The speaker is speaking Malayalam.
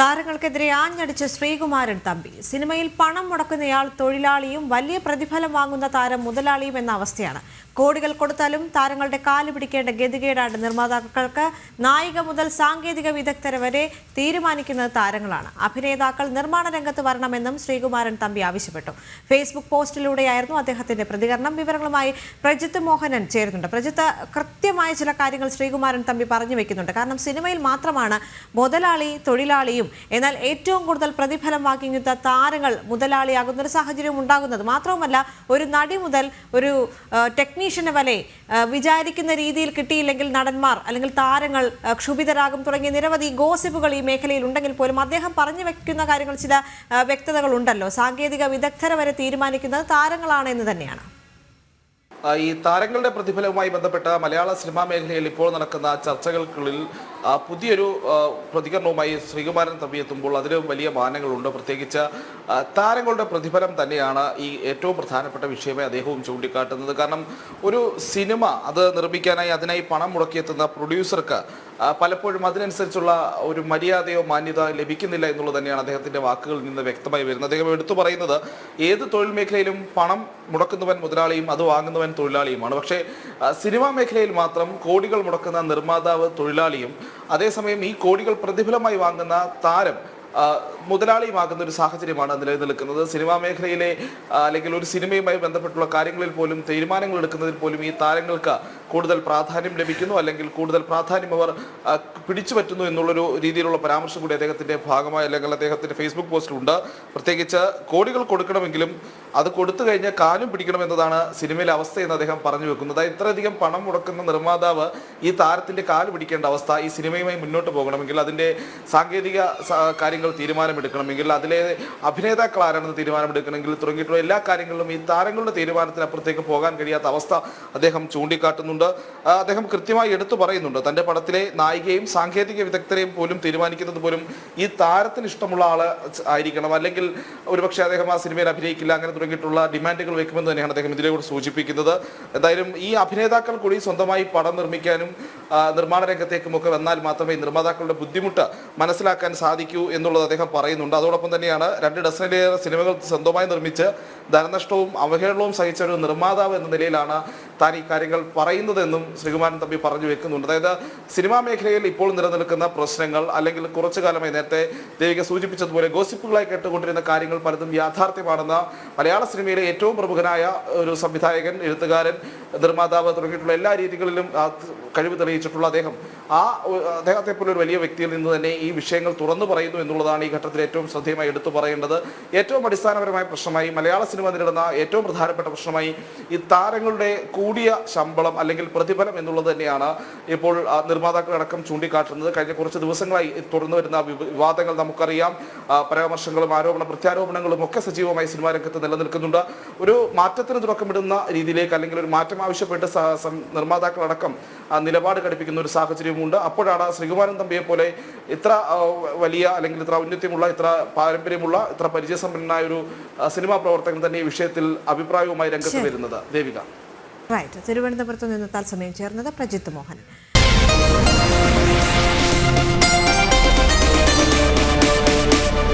താരങ്ങൾക്കെതിരെ ആഞ്ഞടിച്ച് ശ്രീകുമാരൻ തമ്പി. സിനിമയിൽ പണം മുടക്കുന്നയാൾ തൊഴിലാളിയും വലിയ പ്രതിഫലം വാങ്ങുന്ന താരം മുതലാളിയും എന്ന അവസ്ഥയാണ്. കോടികൾ കൊടുത്താലും താരങ്ങളുടെ കാല് പിടിക്കേണ്ട ഗതികേടാണ് നിർമ്മാതാക്കൾക്ക്. നായിക മുതൽ സാങ്കേതിക വിദഗ്ധരെ വരെ തീരുമാനിക്കുന്നത് താരങ്ങളാണ്. അഭിനേതാക്കൾ നിർമ്മാണ രംഗത്ത് വരണമെന്നും ശ്രീകുമാരൻ തമ്പി ആവശ്യപ്പെട്ടു. ഫേസ്ബുക്ക് പോസ്റ്റിലൂടെയായിരുന്നു അദ്ദേഹത്തിന്റെ പ്രതികരണം. വിവരങ്ങളുമായി പ്രജിത്ത് മോഹനൻ ചേരുന്നുണ്ട്. പ്രജിത്ത്, കൃത്യമായ ചില കാര്യങ്ങൾ ശ്രീകുമാരൻ തമ്പി പറഞ്ഞു വെക്കുന്നുണ്ട്. കാരണം സിനിമയിൽ മാത്രമാണ് മുതലാളി തൊഴിലാളിയും, എന്നാൽ ഏറ്റവും കൂടുതൽ പ്രതിഫലം വാങ്ങിക്കുന്ന താരങ്ങൾ മുതലാളിയാകുന്ന ഒരു സാഹചര്യം ഉണ്ടാകുന്നത്. മാത്രവുമല്ല, ഒരു നടി മുതൽ ഒരു ടെക്നീഷ്യന് വരെ വിചാരിക്കുന്ന രീതിയിൽ കിട്ടിയില്ലെങ്കിൽ നടന്മാർ അല്ലെങ്കിൽ താരങ്ങൾ ക്ഷുഭിതരാകും തുടങ്ങിയ നിരവധി ഗോസിപ്പുകൾ ഈ മേഖലയിൽ ഉണ്ടെങ്കിൽ പോലും അദ്ദേഹം പറഞ്ഞു വെക്കുന്ന കാര്യങ്ങൾ ചില വ്യക്തതകൾ ഉണ്ടല്ലോ. സാങ്കേതിക വിദഗ്ധരെ വരെ തീരുമാനിക്കുന്നത് താരങ്ങളാണ് എന്ന് തന്നെയാണ്. ഈ താരങ്ങളുടെ പ്രതിഫലവുമായി ബന്ധപ്പെട്ട മലയാള സിനിമാ മേഖലയിൽ ഇപ്പോൾ നടക്കുന്ന ചർച്ചകൾക്കുള്ളിൽ പുതിയൊരു പ്രതികരണവുമായി ശ്രീകുമാരൻ തമ്പി എത്തുമ്പോൾ അതിലും വലിയ മാനങ്ങളുണ്ട്. പ്രത്യേകിച്ച് താരങ്ങളുടെ പ്രതിഫലം തന്നെയാണ് ഈ ഏറ്റവും പ്രധാനപ്പെട്ട വിഷയമായി അദ്ദേഹവും ചൂണ്ടിക്കാട്ടുന്നത്. കാരണം ഒരു സിനിമ അത് നിർമ്മിക്കാനായി അതിനായി പണം മുടക്കിയെത്തുന്ന പ്രൊഡ്യൂസർക്ക് പലപ്പോഴും അതിനനുസരിച്ചുള്ള ഒരു മര്യാദയോ മാന്യത ലഭിക്കുന്നില്ല എന്നുള്ളത് തന്നെയാണ് അദ്ദേഹത്തിൻ്റെ വാക്കുകളിൽ നിന്ന് വ്യക്തമായി വരുന്നത്. അദ്ദേഹം എടുത്തു പറയുന്നത് ഏത് തൊഴിൽ മേഖലയിലും പണം മുടക്കുന്നവൻ മുതലാളിയും അത് വാങ്ങുന്നവൻ തൊഴിലാളിയുമാണ്. പക്ഷേ സിനിമാ മേഖലയിൽ മാത്രം കോടികൾ മുടക്കുന്ന നിർമ്മാതാവ് തൊഴിലാളിയും അതേസമയം ഈ കോടികൾ പ്രതിഫലമായി വാങ്ങുന്ന താരം മുതലാളിയുമാകുന്ന ഒരു സാഹചര്യമാണ് നിലനിൽക്കുന്നത്. സിനിമാ മേഖലയിലെ അല്ലെങ്കിൽ ഒരു സിനിമയുമായി ബന്ധപ്പെട്ടുള്ള കാര്യങ്ങളിൽ പോലും തീരുമാനങ്ങൾ എടുക്കുന്നതിൽ പോലും ഈ താരങ്ങൾക്ക് കൂടുതൽ പ്രാധാന്യം ലഭിക്കുന്നു, അല്ലെങ്കിൽ കൂടുതൽ പ്രാധാന്യം അവർ പിടിച്ചു പറ്റുന്നു എന്നുള്ളൊരു രീതിയിലുള്ള പരാമർശം കൂടി അദ്ദേഹത്തിൻ്റെ ഭാഗമായി അല്ലെങ്കിൽ അദ്ദേഹത്തിൻ്റെ ഫേസ്ബുക്ക് പോസ്റ്റിലുണ്ട്. പ്രത്യേകിച്ച് കോടികൾ കൊടുക്കണമെങ്കിലും അത് കൊടുത്തു കഴിഞ്ഞാൽ കാലും പിടിക്കണം എന്നതാണ് സിനിമയിലെ അവസ്ഥ എന്ന് അദ്ദേഹം പറഞ്ഞു വെക്കുന്നത്. ഇത്രയധികം പണം മുടക്കുന്ന നിർമ്മാതാവ് ഈ താരത്തിൻ്റെ കാല് പിടിക്കേണ്ട അവസ്ഥ. ഈ സിനിമയുമായി മുന്നോട്ട് പോകണമെങ്കിൽ അതിൻ്റെ സാങ്കേതിക കാര്യങ്ങൾ തീരുമാനമെടുക്കണമെങ്കിൽ അതിലെ അഭിനേതാക്കൾ ആരാണെന്ന് തീരുമാനമെടുക്കണമെങ്കിൽ തുടങ്ങിയിട്ടുള്ള എല്ലാ കാര്യങ്ങളിലും ഈ താരങ്ങളുടെ തീരുമാനത്തിനപ്പുറത്തേക്ക് പോകാൻ കഴിയാത്ത അവസ്ഥ അദ്ദേഹം ചൂണ്ടിക്കാട്ടുന്നുണ്ട്. അദ്ദേഹം കൃത്യമായി എടുത്തു പറയുന്നുണ്ട്, തൻ്റെ പടത്തിലെ നായികയും സാങ്കേതിക വിദഗ്ധരെയും പോലും തീരുമാനിക്കുന്നത് പോലും ഈ താരത്തിന് ഇഷ്ടമുള്ള ആള് ആയിരിക്കണം, അല്ലെങ്കിൽ ഒരുപക്ഷെ അദ്ദേഹം ആ സിനിമയിൽ അഭിനയിക്കില്ല, അങ്ങനെ തുടങ്ങിയിട്ടുള്ള ഡിമാൻഡുകൾ വെക്കുമെന്ന് തന്നെയാണ് അദ്ദേഹം ഇതിലൂടെ സൂചിപ്പിക്കുന്നത്. എന്തായാലും ഈ അഭിനേതാക്കൾ കൂടി സ്വന്തമായി പടം നിർമ്മിക്കാനും നിർമ്മാണ രംഗത്തേക്കുമൊക്കെ വന്നാൽ മാത്രമേ നിർമ്മാതാക്കളുടെ ബുദ്ധിമുട്ട് മനസ്സിലാക്കാൻ സാധിക്കൂ എന്നുള്ളത് അദ്ദേഹം പറയുന്നുണ്ട്. അതോടൊപ്പം തന്നെയാണ് 2 ഡസനിലേറെ സിനിമകൾ സ്വന്തമായി നിർമ്മിച്ച് ധനനഷ്ടവും അവഹേളനവും സഹിച്ച ഒരു നിർമ്മാതാവ് എന്ന നിലയിലാണ് താൻ ഈ കാര്യങ്ങൾ പറയുന്നതെന്നും ശ്രീകുമാരൻ തമ്പി പറഞ്ഞു വെക്കുന്നുണ്ട്. അതായത് സിനിമാ മേഖലയിൽ ഇപ്പോൾ നിലനിൽക്കുന്ന പ്രശ്നങ്ങൾ, അല്ലെങ്കിൽ കുറച്ചു കാലമായി നേരത്തെ ദേവിക സൂചിപ്പിച്ചതുപോലെ ഗോസിപ്പുകളായി കേട്ടുകൊണ്ടിരുന്ന കാര്യങ്ങൾ പലതും യാഥാർത്ഥ്യമാണെന്ന് മലയാള സിനിമയിലെ ഏറ്റവും പ്രമുഖനായ ഒരു സംവിധായകൻ, എഴുത്തുകാരൻ, നിർമ്മാതാവ് തുടങ്ങിയിട്ടുള്ള എല്ലാ രീതികളിലും കഴിവ് തെളിയിച്ചിട്ടുള്ള അദ്ദേഹത്തെ പോലെ ഒരു വലിയ വ്യക്തിയിൽ നിന്ന് തന്നെ ഈ വിഷയങ്ങൾ തുറന്നു പറയുന്നു എന്നുള്ളതാണ് ഈ ഘട്ടത്തിൽ ഏറ്റവും ശ്രദ്ധേയമായി എടുത്തു പറയേണ്ടത്. ഏറ്റവും അടിസ്ഥാനപരമായ പ്രശ്നമായി മലയാള സിനിമ നേരിടുന്ന ഏറ്റവും പ്രധാനപ്പെട്ട പ്രശ്നമായി ഈ താരങ്ങളുടെ കൂടിയ ശമ്പളം അല്ലെങ്കിൽ പ്രതിഫലം എന്നുള്ളത് തന്നെയാണ് ഇപ്പോൾ നിർമ്മാതാക്കളടക്കം ചൂണ്ടിക്കാട്ടുന്നത്. കഴിഞ്ഞ കുറച്ച് ദിവസങ്ങളായി തുടർന്നു വരുന്ന വിവാദങ്ങൾ നമുക്കറിയാം. പരാമർശങ്ങളും പ്രത്യാരോപണങ്ങളും ഒക്കെ സജീവമായി സിനിമാ രംഗത്ത് നിലനിൽക്കുന്നുണ്ട്. ഒരു മാറ്റത്തിന് തുടക്കമിടുന്ന രീതിയിലേക്ക്, അല്ലെങ്കിൽ ഒരു മാറ്റം ആവശ്യപ്പെട്ട് നിർമ്മാതാക്കളടക്കം നിലപാട് ഘടിപ്പിക്കുന്ന ഒരു സാഹചര്യമുണ്ട്. അപ്പോഴാണ് ശ്രീകുമാരൻ തമ്പിയെ പോലെ ഇത്ര വലിയ, അല്ലെങ്കിൽ ഇത്ര ഔന്നത്യമുള്ള, ഇത്ര പാരമ്പര്യമുള്ള, ഇത്ര പരിചയസമ്പന്നനായ ഒരു സിനിമാ പ്രവർത്തകൻ തന്നെ ഈ വിഷയത്തിൽ അഭിപ്രായവുമായി രംഗത്ത് വരുന്നത്. ദേവിക. തിരുവനന്തപുരത്ത് നിന്ന് തത്സമയം ചേർന്നത് പ്രജിത്ത് മോഹൻ.